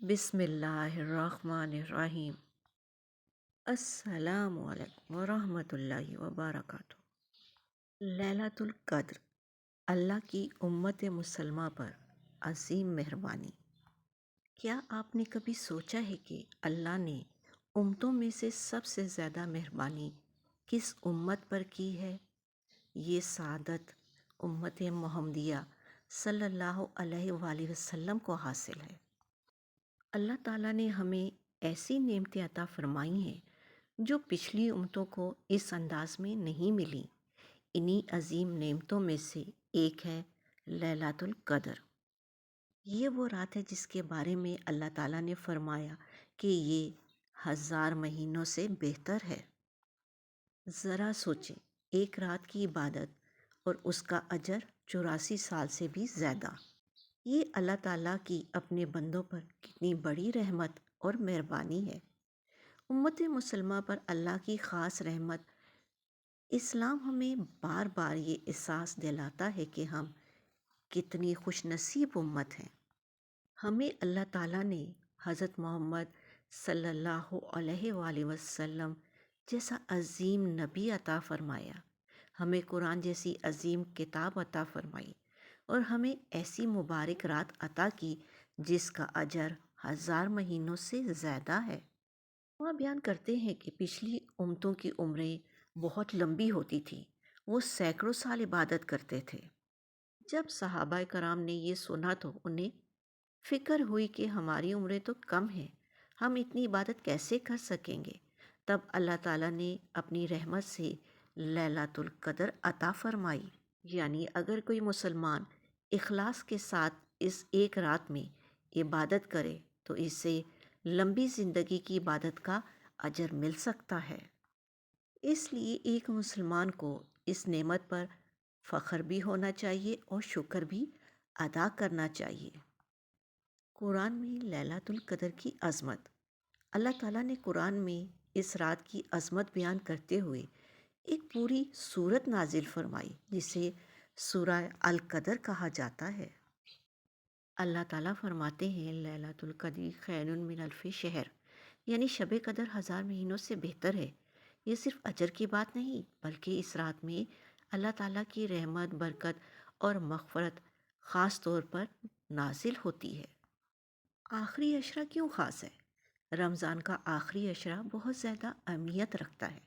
بسم اللہ الرحمن الرحیم۔ السلام علیکم ورحمۃ اللہ وبرکاتہ۔ لیلۃ القدر اللہ کی امت مسلمہ پر عظیم مہربانی۔ کیا آپ نے کبھی سوچا ہے کہ اللہ نے امتوں میں سے سب سے زیادہ مہربانی کس امت پر کی ہے؟ یہ سعادت امت محمدیہ صلی اللہ علیہ وآلہ وسلم کو حاصل ہے۔ اللہ تعالیٰ نے ہمیں ایسی نعمتیں عطا فرمائی ہیں جو پچھلی امتوں کو اس انداز میں نہیں ملی۔ انہی عظیم نعمتوں میں سے ایک ہے لیلۃ القدر۔ یہ وہ رات ہے جس کے بارے میں اللہ تعالیٰ نے فرمایا کہ یہ 1000 مہینوں سے بہتر ہے۔ ذرا سوچیں، ایک رات کی عبادت اور اس کا اجر 84 سال سے بھی زیادہ۔ یہ اللہ تعالیٰ کی اپنے بندوں پر کتنی بڑی رحمت اور مہربانی ہے۔ امت مسلمہ پر اللہ کی خاص رحمت۔ اسلام ہمیں بار بار یہ احساس دلاتا ہے کہ ہم کتنی خوش نصیب امت ہیں۔ ہمیں اللہ تعالیٰ نے حضرت محمد صلی اللہ علیہ وآلہ وسلم جیسا عظیم نبی عطا فرمایا، ہمیں قرآن جیسی عظیم کتاب عطا فرمائی، اور ہمیں ایسی مبارک رات عطا کی جس کا اجر 1000 مہینوں سے زیادہ ہے۔ وہ بیان کرتے ہیں کہ پچھلی امتوں کی عمریں بہت لمبی ہوتی تھیں، وہ سینکڑوں سال عبادت کرتے تھے۔ جب صحابہ کرام نے یہ سنا تو انہیں فکر ہوئی کہ ہماری عمریں تو کم ہیں، ہم اتنی عبادت کیسے کر سکیں گے؟ تب اللہ تعالیٰ نے اپنی رحمت سے لیلۃ القدر عطا فرمائی۔ یعنی اگر کوئی مسلمان اخلاص کے ساتھ اس ایک رات میں عبادت کرے تو اسے لمبی زندگی کی عبادت کا اجر مل سکتا ہے۔ اس لیے ایک مسلمان کو اس نعمت پر فخر بھی ہونا چاہیے اور شکر بھی ادا کرنا چاہیے۔ قرآن میں لیلۃ القدر کی عظمت۔ اللہ تعالیٰ نے قرآن میں اس رات کی عظمت بیان کرتے ہوئے ایک پوری سورت نازل فرمائی جسے سورہ القدر کہا جاتا ہے۔ اللہ تعالیٰ فرماتے ہیں لیلۃ القدر خیر من الف شہر، یعنی شب قدر 1000 مہینوں سے بہتر ہے۔ یہ صرف اجر کی بات نہیں بلکہ اس رات میں اللہ تعالیٰ کی رحمت، برکت اور مغفرت خاص طور پر نازل ہوتی ہے۔ آخری عشرہ کیوں خاص ہے؟ رمضان کا آخری عشرہ بہت زیادہ اہمیت رکھتا ہے۔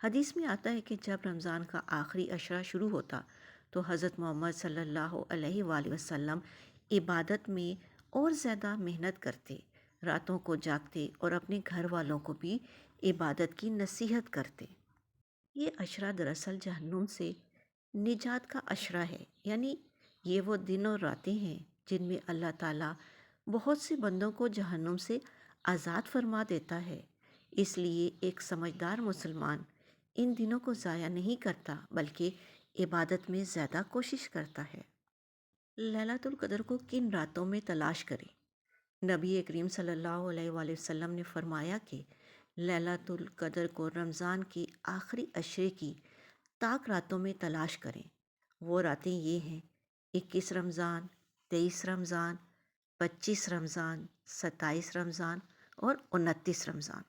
حدیث میں آتا ہے کہ جب رمضان کا آخری عشرہ شروع ہوتا تو حضرت محمد صلی اللہ علیہ وآلہ وسلم عبادت میں اور زیادہ محنت کرتے، راتوں کو جاگتے اور اپنے گھر والوں کو بھی عبادت کی نصیحت کرتے۔ یہ عشرہ دراصل جہنم سے نجات کا عشرہ ہے، یعنی یہ وہ دن اور راتیں ہیں جن میں اللہ تعالیٰ بہت سے بندوں کو جہنم سے آزاد فرما دیتا ہے۔ اس لیے ایک سمجھدار مسلمان ان دنوں کو ضائع نہیں کرتا بلکہ عبادت میں زیادہ کوشش کرتا ہے۔ لیلۃ القدر کو کن راتوں میں تلاش کریں؟ نبی کریم صلی اللہ علیہ وآلہ وسلم نے فرمایا کہ لیلۃ القدر کو رمضان کی آخری عشرے کی طاق راتوں میں تلاش کریں۔ وہ راتیں یہ ہیں: 21 رمضان، 23 رمضان، 25 رمضان، 27 رمضان اور 29 رمضان۔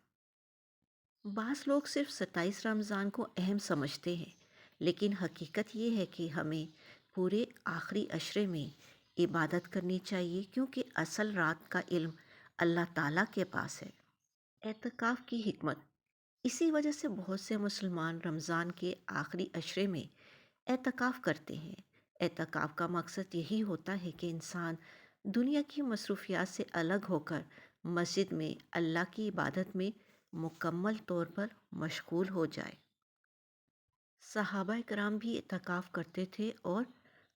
بعض لوگ صرف 27 رمضان کو اہم سمجھتے ہیں، لیکن حقیقت یہ ہے کہ ہمیں پورے آخری عشرے میں عبادت کرنی چاہیے کیونکہ اصل رات کا علم اللہ تعالیٰ کے پاس ہے۔ اعتکاف کی حکمت۔ اسی وجہ سے بہت سے مسلمان رمضان کے آخری عشرے میں اعتکاف کرتے ہیں۔ اعتکاف کا مقصد یہی ہوتا ہے کہ انسان دنیا کی مصروفیات سے الگ ہو کر مسجد میں اللہ کی عبادت میں مکمل طور پر مشغول ہو جائے۔ صحابہ کرام بھی اعتکاف کرتے تھے اور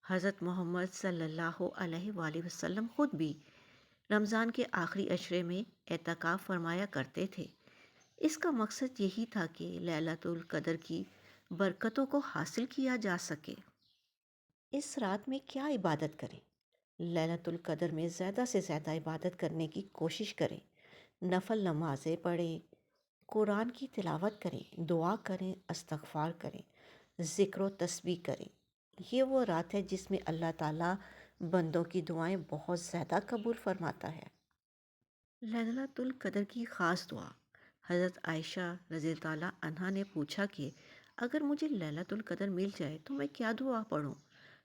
حضرت محمد صلی اللہ علیہ وآلہ وسلم خود بھی رمضان کے آخری عشرے میں اعتکاف فرمایا کرتے تھے۔ اس کا مقصد یہی تھا کہ لیلۃ القدر کی برکتوں کو حاصل کیا جا سکے۔ اس رات میں کیا عبادت کریں؟ لیلۃ القدر میں زیادہ سے زیادہ عبادت کرنے کی کوشش کریں۔ نفل نمازیں پڑھیں، قرآن کی تلاوت کریں، دعا کریں، استغفار کریں، ذکر و تسبیح کریں۔ یہ وہ رات ہے جس میں اللہ تعالیٰ بندوں کی دعائیں بہت زیادہ قبول فرماتا ہے۔ لیلۃ القدر کی خاص دعا۔ حضرت عائشہ رضی تعالیٰ عنہا نے پوچھا کہ اگر مجھے لیلۃ القدر مل جائے تو میں کیا دعا پڑھوں؟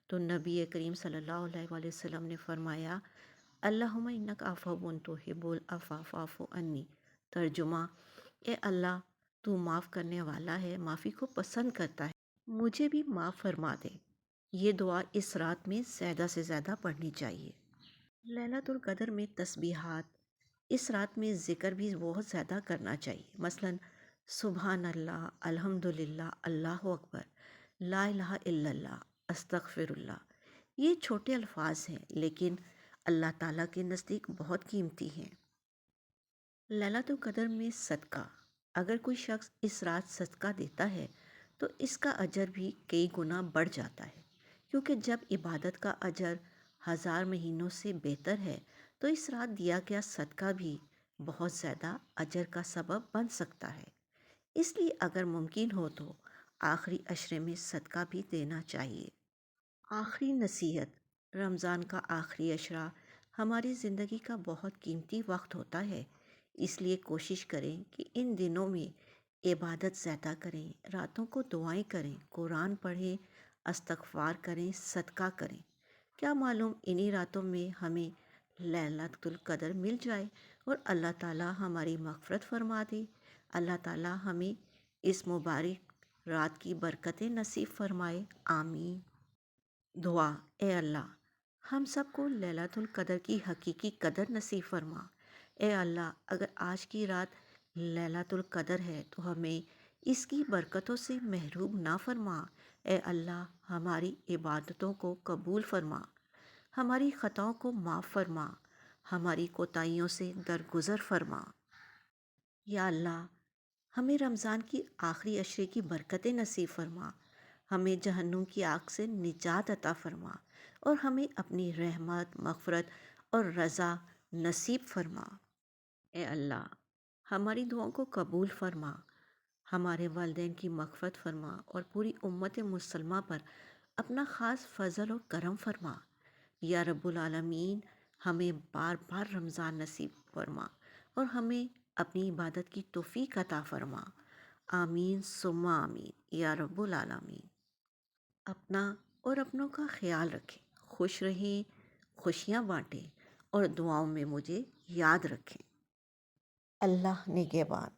تو نبی کریم صلی اللہ علیہ وآلہ وسلم نے فرمایا، اللہم انک عفو تحب العفو فاعف عنی۔ ترجمہ: اے اللہ، تو معاف کرنے والا ہے، معافی کو پسند کرتا ہے، مجھے بھی معاف فرما دے۔ یہ دعا اس رات میں زیادہ سے زیادہ پڑھنی چاہیے۔ للیت القدر میں تسبیحات، اس رات میں ذکر بھی بہت زیادہ کرنا چاہیے، مثلاً سبحان اللہ، الحمدللہ، اللہ اکبر، لا الہ الا اللہ، استغفر اللہ۔ یہ چھوٹے الفاظ ہیں لیکن اللہ تعالیٰ کے نزدیک بہت قیمتی ہیں۔ للیت القدر میں صدقہ، اگر کوئی شخص اس رات صدقہ دیتا ہے تو اس کا اجر بھی کئی گنا بڑھ جاتا ہے، کیونکہ جب عبادت کا اجر 1000 مہینوں سے بہتر ہے تو اس رات دیا گیا صدقہ بھی بہت زیادہ اجر کا سبب بن سکتا ہے۔ اس لیے اگر ممکن ہو تو آخری عشرے میں صدقہ بھی دینا چاہیے۔ آخری نصیحت، رمضان کا آخری عشرہ ہماری زندگی کا بہت قیمتی وقت ہوتا ہے، اس لیے کوشش کریں کہ ان دنوں میں عبادت زیادہ کریں، راتوں کو دعائیں کریں، قرآن پڑھیں، استغفار کریں، صدقہ کریں۔ کیا معلوم انہی راتوں میں ہمیں للیت القدر مل جائے اور اللہ تعالیٰ ہماری مغفرت فرما دے۔ اللہ تعالیٰ ہمیں اس مبارک رات کی برکتیں نصیب فرمائے، آمین۔ دعا: اے اللہ، ہم سب کو للیت القدر کی حقیقی قدر نصیب فرما۔ اے اللہ، اگر آج کی رات للیت القدر ہے تو ہمیں اس کی برکتوں سے محروم نہ فرما۔ اے اللہ، ہماری عبادتوں کو قبول فرما، ہماری خطاؤں کو معاف فرما، ہماری کوتاہیوں سے درگزر فرما۔ یا اللہ، ہمیں رمضان کی آخری عشرے کی برکتیں نصیب فرما، ہمیں جہنم کی آگ سے نجات عطا فرما اور ہمیں اپنی رحمت، مغفرت اور رضا نصیب فرما۔ اے اللہ، ہماری دعاؤں کو قبول فرما، ہمارے والدین کی مغفرت فرما اور پوری امت مسلمہ پر اپنا خاص فضل و کرم فرما۔ یا رب العالمین، ہمیں بار بار رمضان نصیب فرما اور ہمیں اپنی عبادت کی توفیق عطا فرما، آمین ثم آمین یا رب العالمین۔ اپنا اور اپنوں کا خیال رکھیں، خوش رہیں، خوشیاں بانٹیں اور دعاؤں میں مجھے یاد رکھیں۔ اللہ نگہبان۔